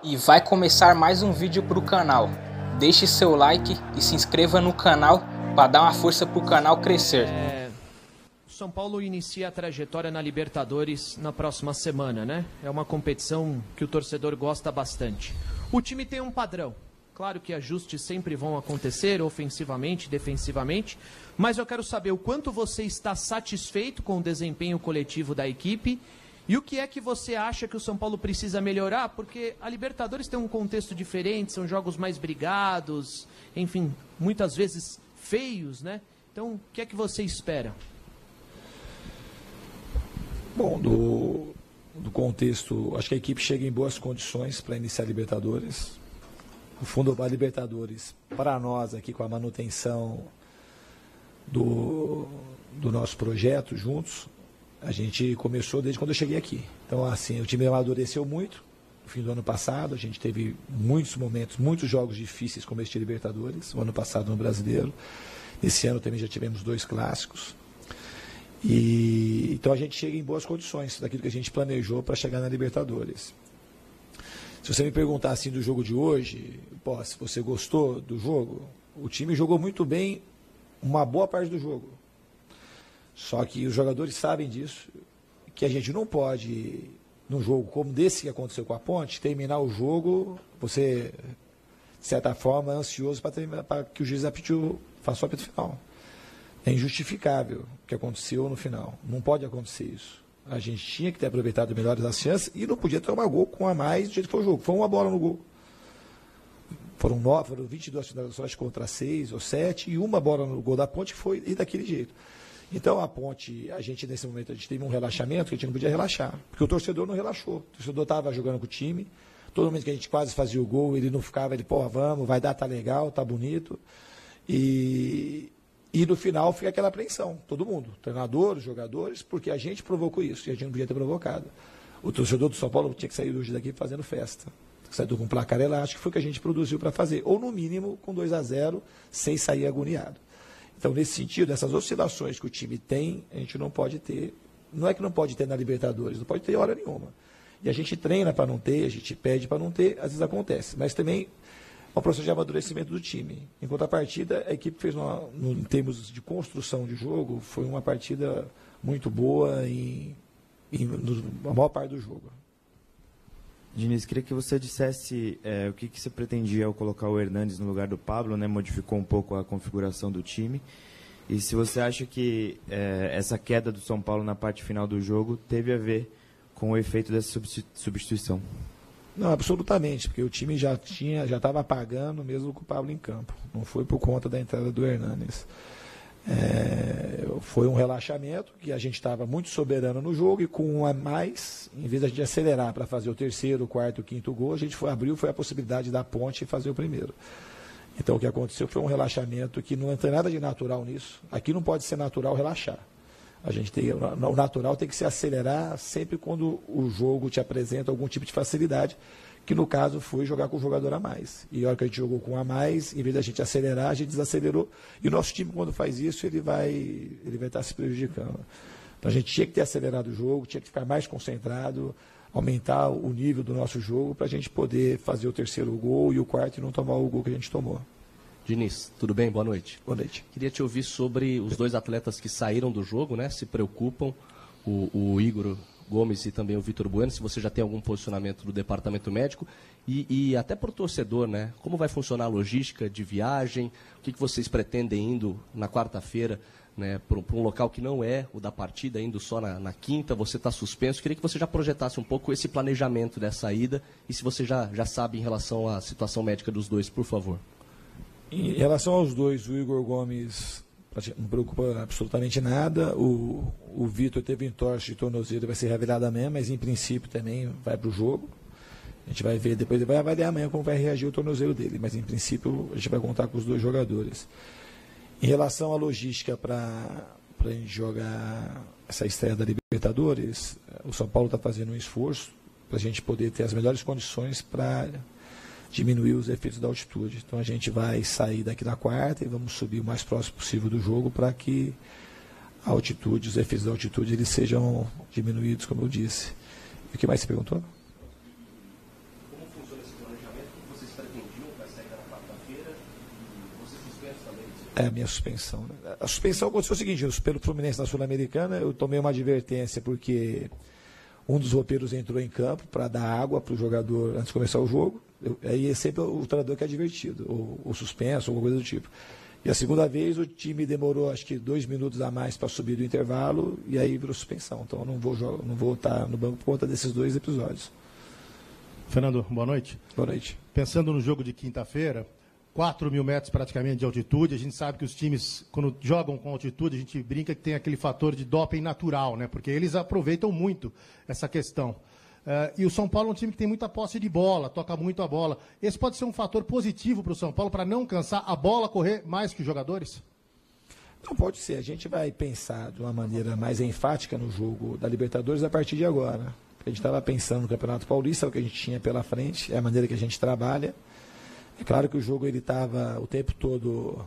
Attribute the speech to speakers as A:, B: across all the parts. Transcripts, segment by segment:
A: E vai começar mais um vídeo para o canal. Deixe seu like e se inscreva no canal para dar uma força para o canal crescer.
B: O São Paulo inicia a trajetória na Libertadores na próxima semana, né? É uma competição que o torcedor gosta bastante. O time tem um padrão. Claro que ajustes sempre vão acontecer, ofensivamente, defensivamente, mas eu quero saber o quanto você está satisfeito com o desempenho coletivo da equipe e o que é que você acha que o São Paulo precisa melhorar, porque a Libertadores tem um contexto diferente, são jogos mais brigados, enfim, muitas vezes feios, né? Então, o que é que você espera?
C: Bom, do contexto, acho que a equipe chega em boas condições para iniciar a Libertadores. No fundo, a Libertadores, para nós aqui com a manutenção do nosso projeto juntos, a gente começou desde quando eu cheguei aqui. Então, assim, o time amadureceu muito no fim do ano passado. A gente teve muitos momentos, muitos jogos difíceis como este de Libertadores, o ano passado no Brasileiro. Esse ano também já tivemos 2 clássicos. Então a gente chega em boas condições daquilo que a gente planejou para chegar na Libertadores. Se você me perguntar assim do jogo de hoje, se você gostou do jogo, o time jogou muito bem uma boa parte do jogo. Só que os jogadores sabem disso, que a gente não pode, num jogo como desse que aconteceu com a Ponte, terminar o jogo, você, de certa forma, ansioso para que o juiz faça o apito final. É injustificável o que aconteceu no final. Não pode acontecer isso. A gente tinha que ter aproveitado melhor as chances e não podia tomar gol com a mais do jeito que foi o jogo. Foi uma bola no gol. Foram 22 finalizações contra 6 ou 7 e uma bola no gol da Ponte que foi e daquele jeito. Então a Ponte, nesse momento, a gente teve um relaxamento que a gente não podia relaxar. Porque o torcedor não relaxou. O torcedor estava jogando com o time. Todo momento que a gente quase fazia o gol, ele não ficava, vamos, vai dar, tá legal, tá bonito. E no final fica aquela apreensão, todo mundo, treinador, os jogadores, porque a gente provocou isso e a gente não podia ter provocado. O torcedor do São Paulo tinha que sair hoje daqui fazendo festa. Saiu com um placar elástico, foi o que a gente produziu para fazer. Ou no mínimo com 2-0, sem sair agoniado. Então, nesse sentido, essas oscilações que o time tem, a gente não pode ter. Não é que não pode ter na Libertadores, não pode ter hora nenhuma. E a gente treina para não ter, a gente pede para não ter, às vezes acontece. Mas também é um processo de amadurecimento do time. Em contrapartida, a equipe fez, em termos de construção de jogo, foi uma partida muito boa na maior parte do jogo.
D: Diniz, queria que você dissesse o que você pretendia ao colocar o Hernanes no lugar do Pablo, né? Modificou um pouco a configuração do time. E se você acha que essa queda do São Paulo na parte final do jogo teve a ver com o efeito dessa substituição.
C: Não, absolutamente, porque o time já estava pagando mesmo com o Pablo em campo. Não foi por conta da entrada do Hernanes. Foi um relaxamento que a gente estava muito soberano no jogo e com um a mais, em vez de a gente acelerar para fazer o terceiro, o quarto, o quinto gol, a gente foi a possibilidade da Ponte e fazer o primeiro. Então o que aconteceu foi um relaxamento que não tem nada de natural nisso. Aqui não pode ser natural relaxar. O natural tem que se acelerar sempre quando o jogo te apresenta algum tipo de facilidade, que no caso foi jogar com o jogador a mais. E a hora que a gente jogou com um a mais, em vez da gente acelerar, a gente desacelerou. E o nosso time, quando faz isso, ele vai estar se prejudicando. Então a gente tinha que ter acelerado o jogo, tinha que ficar mais concentrado, aumentar o nível do nosso jogo para a gente poder fazer o terceiro gol e o quarto e não tomar o gol que a gente tomou.
E: Diniz, tudo bem? Boa noite.
C: Boa noite.
E: Queria te ouvir sobre os 2 atletas que saíram do jogo, né? Se preocupam, o Igor Gomes e também o Vitor Bueno, se você já tem algum posicionamento do departamento médico e até para o torcedor, né? Como vai funcionar a logística de viagem, o que vocês pretendem indo na quarta-feira, né, para um local que não é o da partida, indo só na quinta, você está suspenso. Queria que você já projetasse um pouco esse planejamento dessa ida e se você já sabe em relação à situação médica dos 2, por favor.
C: Em relação aos 2, o Igor Gomes não preocupa absolutamente nada. O Vitor teve entorse de tornozelo, vai ser revelado amanhã, mas em princípio também vai para o jogo. A gente vai ver, depois ele vai avaliar amanhã como vai reagir o tornozelo dele, mas em princípio a gente vai contar com os 2 jogadores. Em relação à logística para a gente jogar essa estreia da Libertadores, o São Paulo está fazendo um esforço para a gente poder ter as melhores condições para diminuir os efeitos da altitude. Então a gente vai sair daqui na quarta e vamos subir o mais próximo possível do jogo para que a altitude, os efeitos da altitude, eles sejam diminuídos, como eu disse. E o que mais você perguntou?
E: Como funciona esse planejamento, o que vocês pretendiam para essa ida na quarta-feira, e você suspenso também?
C: É a minha suspensão. Né? A suspensão aconteceu o seguinte, pelo Fluminense na Sul-Americana, eu tomei uma advertência porque um dos roupeiros entrou em campo para dar água para o jogador antes de começar o jogo. Aí é sempre o treinador que é advertido, ou suspenso, alguma coisa do tipo. E a segunda vez o time demorou acho que 2 minutos a mais para subir do intervalo e aí virou suspensão. Então eu não vou estar no banco por conta desses 2 episódios.
F: Fernando, boa noite.
C: Boa noite.
F: Pensando no jogo de quinta-feira, 4.000 metros praticamente de altitude, a gente sabe que os times, quando jogam com altitude, a gente brinca que tem aquele fator de doping natural, né? Porque eles aproveitam muito essa questão. E o São Paulo é um time que tem muita posse de bola, toca muito a bola. Esse pode ser um fator positivo para o São Paulo, para não cansar a bola, correr mais que os jogadores?
C: Não pode ser. A gente vai pensar de uma maneira mais enfática no jogo da Libertadores a partir de agora. A gente estava pensando no Campeonato Paulista, o que a gente tinha pela frente, é a maneira que a gente trabalha. É claro que o jogo ele estava o tempo todo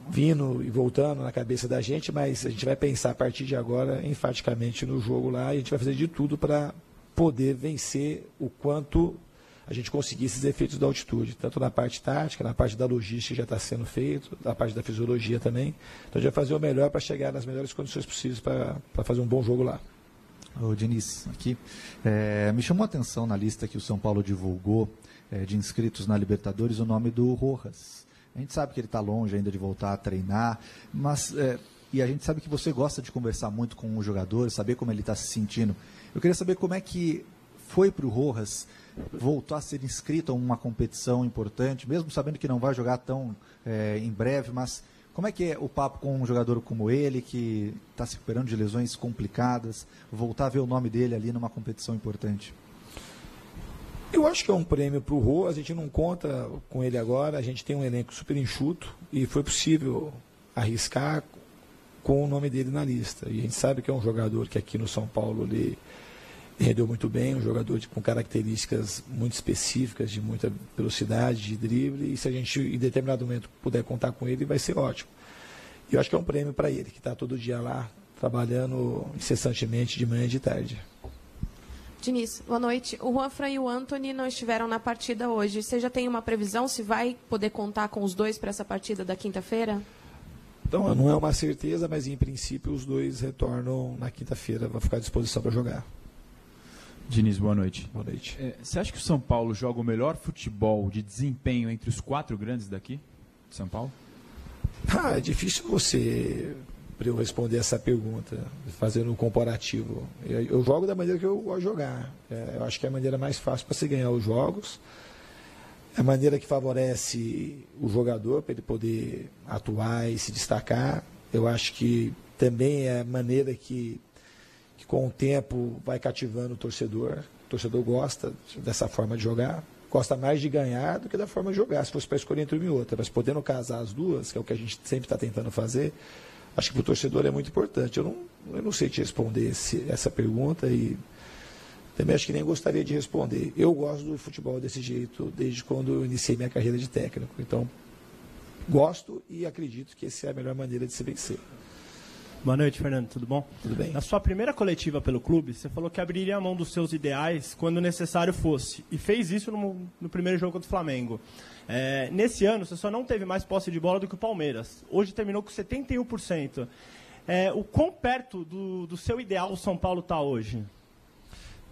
C: vindo e voltando na cabeça da gente, mas a gente vai pensar a partir de agora enfaticamente no jogo lá e a gente vai fazer de tudo para poder vencer o quanto a gente conseguir esses efeitos da altitude, tanto na parte tática, na parte da logística já está sendo feito, na parte da fisiologia também. Então a gente vai fazer o melhor para chegar nas melhores condições possíveis para fazer um bom jogo lá.
G: Ô Diniz, aqui, me chamou a atenção na lista que o São Paulo divulgou de inscritos na Libertadores o nome do Rojas. A gente sabe que ele está longe ainda de voltar a treinar, mas e a gente sabe que você gosta de conversar muito com o jogador, saber como ele está se sentindo. Eu queria saber como é que foi para o Rojas voltar a ser inscrito a uma competição importante, mesmo sabendo que não vai jogar tão em breve, mas como é que é o papo com um jogador como ele, que está se recuperando de lesões complicadas, voltar a ver o nome dele ali numa competição importante?
C: Eu acho que é um prêmio para o Rô, a gente não conta com ele agora, a gente tem um elenco super enxuto e foi possível arriscar com o nome dele na lista. E a gente sabe que é um jogador que aqui no São Paulo ele rendeu muito bem, um jogador com características muito específicas, de muita velocidade, de drible, e se a gente em determinado momento puder contar com ele, vai ser ótimo. E eu acho que é um prêmio para ele, que está todo dia lá, trabalhando incessantemente de manhã e de tarde.
H: Diniz, boa noite. O Juanfran e o Antony não estiveram na partida hoje. Você já tem uma previsão se vai poder contar com os dois para essa partida da quinta-feira?
C: Então, não é uma certeza, mas em princípio os dois retornam na quinta-feira, vão ficar à disposição para jogar.
I: Diniz, boa noite.
C: Boa noite.
I: Você acha que o São Paulo joga o melhor futebol de desempenho entre os 4 grandes daqui, de São Paulo?
C: É difícil para eu responder essa pergunta, fazendo um comparativo. Eu jogo da maneira que eu gosto de jogar. Eu acho que é a maneira mais fácil para se ganhar os jogos. É a maneira que favorece o jogador para ele poder atuar e se destacar. Eu acho que também é a maneira que com o tempo vai cativando o torcedor. O torcedor gosta dessa forma de jogar, gosta mais de ganhar do que da forma de jogar, se fosse para escolher entre uma e outra. Mas podendo casar as duas, que é o que a gente sempre está tentando fazer, acho que para o torcedor é muito importante. Eu não sei te responder essa pergunta e também acho que nem gostaria de responder. Eu gosto do futebol desse jeito desde quando eu iniciei minha carreira de técnico. Então, gosto e acredito que essa é a melhor maneira de se vencer.
J: Boa noite, Fernando. Tudo bom?
C: Tudo bem.
J: Na sua primeira coletiva pelo clube, você falou que abriria a mão dos seus ideais quando necessário fosse. E fez isso no primeiro jogo contra o Flamengo. Nesse ano, você só não teve mais posse de bola do que o Palmeiras. Hoje terminou com 71%. O quão perto do seu ideal o São Paulo está hoje?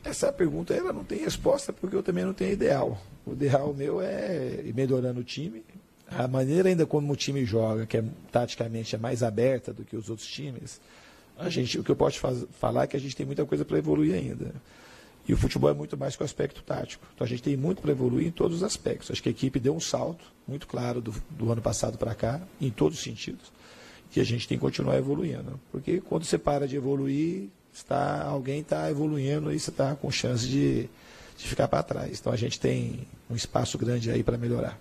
C: Essa pergunta ela não tem resposta porque eu também não tenho ideal. O ideal meu é ir melhorando o time. A maneira ainda como o time joga, que taticamente é mais aberta do que os outros times, o que eu posso falar é que a gente tem muita coisa para evoluir ainda. E o futebol é muito mais que o aspecto tático. Então a gente tem muito para evoluir em todos os aspectos. Acho que a equipe deu um salto muito claro do ano passado para cá, em todos os sentidos. E a gente tem que continuar evoluindo. Porque quando você para de evoluir, alguém está evoluindo e você está com chance de ficar para trás. Então a gente tem um espaço grande aí para melhorar.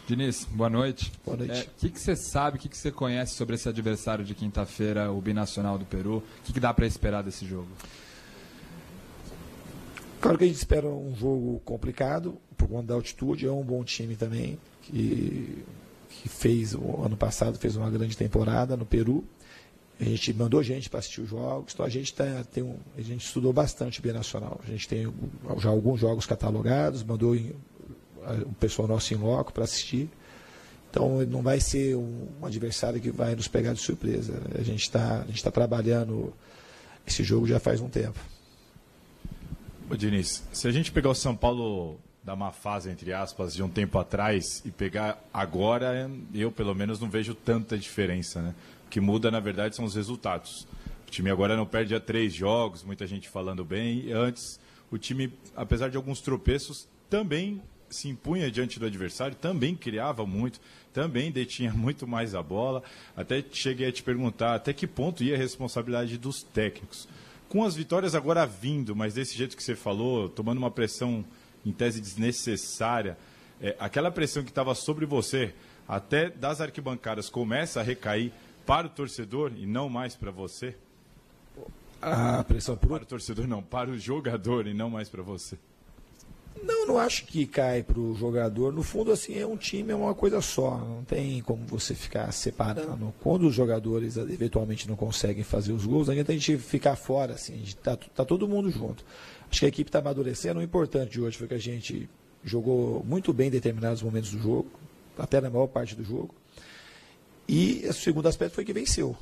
I: Diniz, boa noite.
C: Boa noite.
I: O que você sabe, o que você conhece sobre esse adversário de quinta-feira, o Binacional do Peru? O que dá para esperar desse jogo?
C: Claro que a gente espera um jogo complicado, por conta da altitude. É um bom time também, que fez, o ano passado, fez uma grande temporada no Peru. A gente mandou gente para assistir os jogos, então a gente estudou bastante o Binacional. A gente tem já alguns jogos catalogados, mandou o pessoal nosso em loco para assistir. Então, não vai ser um adversário que vai nos pegar de surpresa. A gente está trabalhando esse jogo já faz um tempo.
K: Ô, Diniz, se a gente pegar o São Paulo da má fase, entre aspas, de um tempo atrás e pegar agora, eu, pelo menos, não vejo tanta diferença, né? O que muda, na verdade, são os resultados. O time agora não perde a 3 jogos, muita gente falando bem. E antes, o time, apesar de alguns tropeços, também se impunha diante do adversário, também criava muito, também detinha muito mais a bola. Até cheguei a te perguntar até que ponto ia a responsabilidade dos técnicos. Com as vitórias agora vindo, mas desse jeito que você falou, tomando uma pressão em tese desnecessária, aquela pressão que estava sobre você, até das arquibancadas, começa a recair para o torcedor e não mais para você?
C: A pressão
K: para o torcedor não, para o jogador e não mais para você.
C: Não acho que cai para o jogador. No fundo, assim, é um time, é uma coisa só. Não tem como você ficar separando. Quando os jogadores eventualmente não conseguem fazer os gols, não adianta a gente ficar fora, assim. Tá todo mundo junto. Acho que a equipe está amadurecendo. O importante de hoje foi que a gente jogou muito bem em determinados momentos do jogo, até na maior parte do jogo. E o segundo aspecto foi que venceu.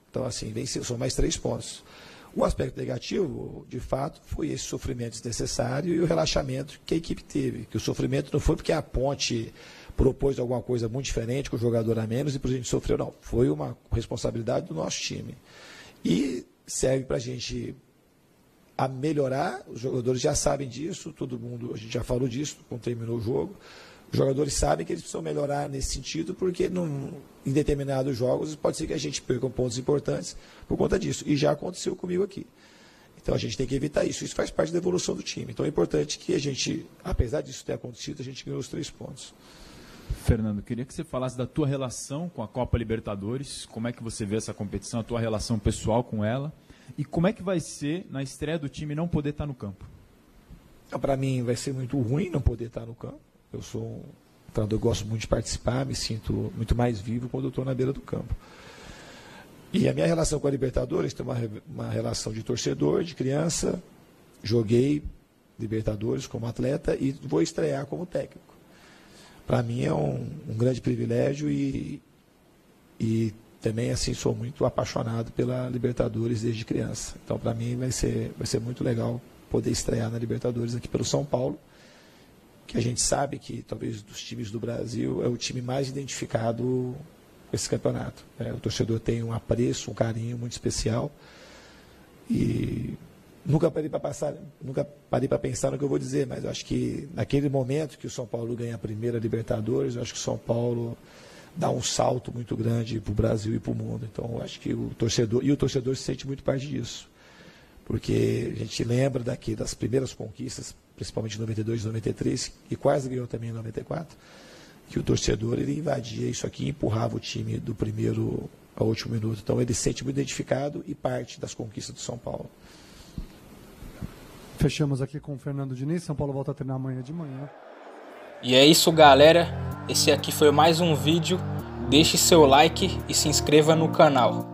C: Então, assim, venceu, são mais 3 pontos. O aspecto negativo, de fato, foi esse sofrimento desnecessário e o relaxamento que a equipe teve. Que o sofrimento não foi porque a Ponte propôs alguma coisa muito diferente, com o jogador a menos, e por a gente sofreu, não. Foi uma responsabilidade do nosso time. E serve para a gente a melhorar, os jogadores já sabem disso, todo mundo, a gente já falou disso quando terminou o jogo. Os jogadores sabem que eles precisam melhorar nesse sentido, porque em determinados jogos pode ser que a gente perca pontos importantes por conta disso. E já aconteceu comigo aqui. Então a gente tem que evitar isso. Isso faz parte da evolução do time. Então é importante que a gente, apesar disso ter acontecido, a gente ganhou os 3 pontos.
I: Fernando, queria que você falasse da tua relação com a Copa Libertadores, como é que você vê essa competição, a tua relação pessoal com ela, e como é que vai ser na estreia do time não poder estar no campo?
C: Para mim vai ser muito ruim não poder estar no campo. Eu sou um treinador que gosto muito de participar, me sinto muito mais vivo quando eu estou na beira do campo. E a minha relação com a Libertadores tem uma relação de torcedor, de criança. Joguei Libertadores como atleta e vou estrear como técnico. Para mim é um grande privilégio e também assim sou muito apaixonado pela Libertadores desde criança. Então para mim vai ser muito legal poder estrear na Libertadores aqui pelo São Paulo, que a gente sabe que talvez dos times do Brasil é o time mais identificado com esse campeonato. O torcedor tem um apreço, um carinho muito especial e nunca parei para pensar no que eu vou dizer, mas eu acho que naquele momento que o São Paulo ganha a primeira Libertadores, eu acho que o São Paulo dá um salto muito grande para o Brasil e para o mundo. Então eu acho que o torcedor se sente muito parte disso, porque a gente lembra das primeiras conquistas, principalmente em 92 e 93, e quase ganhou também em 94, que o torcedor ele invadia isso aqui e empurrava o time do primeiro ao último minuto. Então ele se sente muito identificado e parte das conquistas do São Paulo.
L: Fechamos aqui com o Fernando Diniz. São Paulo volta a treinar amanhã de manhã.
A: E é isso, galera. Esse aqui foi mais um vídeo. Deixe seu like e se inscreva no canal.